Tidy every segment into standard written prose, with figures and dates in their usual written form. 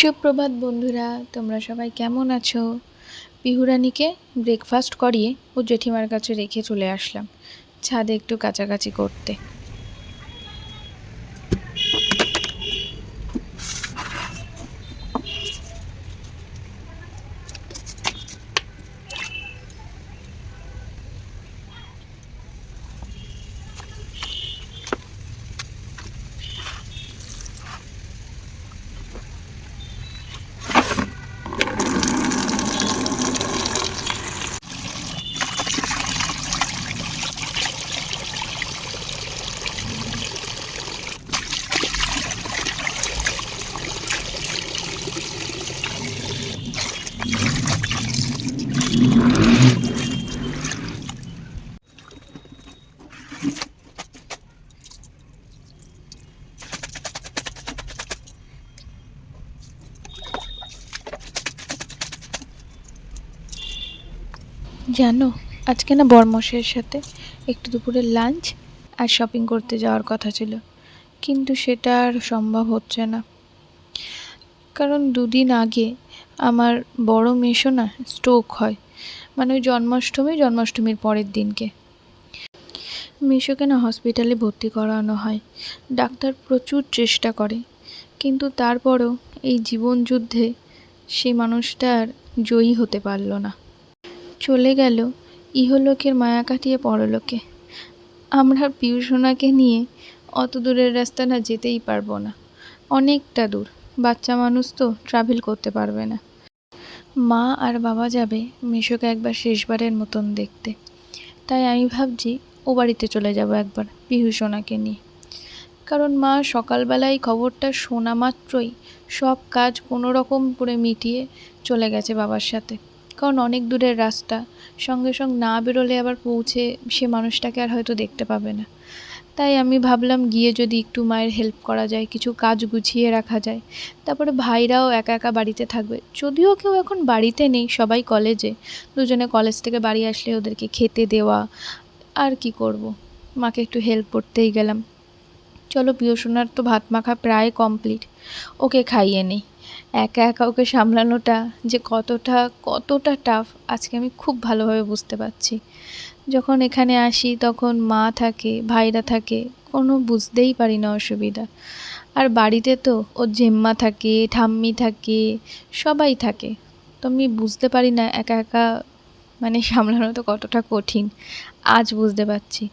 সুপ্রভাত বন্ধুরা, তোমরা সবাই কেমন আছো? পিহুরানিকে ব্রেকফাস্ট করিয়ে ও জেঠিমার কাছে রেখে চলে আসলাম ছাদে একটু কাচাকাচি করতে। জানো, আজকে না বরমশাইয়ের সাথে একটু দুপুরের লাঞ্চ আর শপিং করতে যাওয়ার কথা ছিল, কিন্তু সেটা আর সম্ভব হচ্ছে না। কারণ দুদিন আগে আমার বড় মেসো না স্ট্রোক হয়, মানে ওই জন্মাষ্টমীর পরের দিনকে মেসোকে না হসপিটালে ভর্তি করানো হয়। ডাক্তার প্রচুর চেষ্টা করে, কিন্তু তারপরও এই জীবন যুদ্ধে সেই মানুষটা আর জয়ী হতে পারল না। চলে গেল ইহলোকের মায়া কাটিয়ে পরলোকে। আমরা পিউসোনাকে নিয়ে অত দূরের রাস্তা না যেতেই পারবো না, অনেকটা দূর। বাচ্চা মানুষ তো ট্রাভেল করতে পারবে না। মা আর বাবা যাবে মেসোকে একবার শেষবারের মতন দেখতে, তাই আমি ভাবছি ও বাড়িতে চলে যাব একবার পিহুসোনাকে নিয়ে। কারণ মা সকালবেলায় খবরটা শোনা মাত্রই সব কাজ কোনো রকম করে মিটিয়ে চলে গেছে বাবার সাথে। কারণ অনেক দূরের রাস্তা, সঙ্গে সঙ্গে না বেরোলে আবার পৌঁছে সে মানুষটাকে আর হয়তো দেখতে পাবে না। তাই আমি ভাবলাম গিয়ে যদি একটু মায়ের হেল্প করা যায়, কিছু কাজ গুছিয়ে রাখা যায়। তারপরে ভাইরাও একা একা বাড়িতে থাকবে, যদিও কেউ এখন বাড়িতে নেই, সবাই কলেজে। দুজনে কলেজ থেকে বাড়ি আসলে ওদেরকে খেতে দেওয়া, আর কি করব, মাকে একটু হেল্প করতেই গেলাম। চলো, পিউসোনার তো ভাত মাখা প্রায় কমপ্লিট, ওকে খাইয়ে নিই। একা একা ওকে সামলানোটা যে কতটা টাফ আজকে আমি খুব ভালোভাবে বুঝতে পারছি। যখন এখানে আসি তখন মা থাকে, ভাইরা থাকে, কোনো বুঝতেই পারি না অসুবিধা। আর বাড়িতে তো ওর জেম্মা থাকে, ঠাম্মি থাকে, সবাই থাকে। তো আমি বুঝতে পারি না একা একা মানে সামলানো তো কতটা কঠিন, আজ বুঝতে পারছি।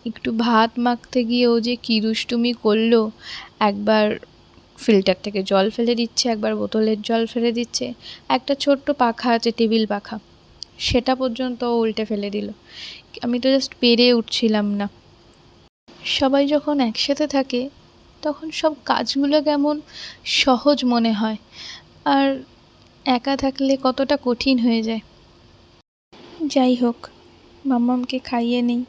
একটু ভাত মাখতে গিয়ে ও যে কী দুষ্টুমি করলো, একবার ফিল্টার থেকে জল ফেলে দিচ্ছে, একবার বোতলের জল ফেলে দিচ্ছে। একটা ছোট্ট পাখা আছে, টেবিল পাখা, সেটা পর্যন্ত ও উল্টে ফেলে দিল। আমি তো জাস্ট পেরে উঠছিলাম না। সবাই যখন একসাথে থাকে তখন সব কাজগুলো কেমন সহজ মনে হয়, আর একা থাকলে কতটা কঠিন হয়ে যায়। যাই হোক, মাম্মামকে খাইয়ে নেই।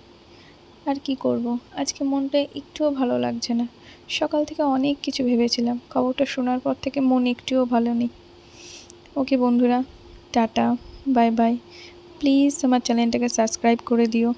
আর কি করব, আজকে মনটা একটুও ভালো লাগছে না। সকাল থেকে অনেক কিছু ভেবেছিলাম, খবরটা শোনার পর থেকে মন একটুও ভালো নেই। ওকে বন্ধুরা, টাটা, বাই বাই। প্লিজ আমার চ্যানেলটাকে সাবস্ক্রাইব করে দিও।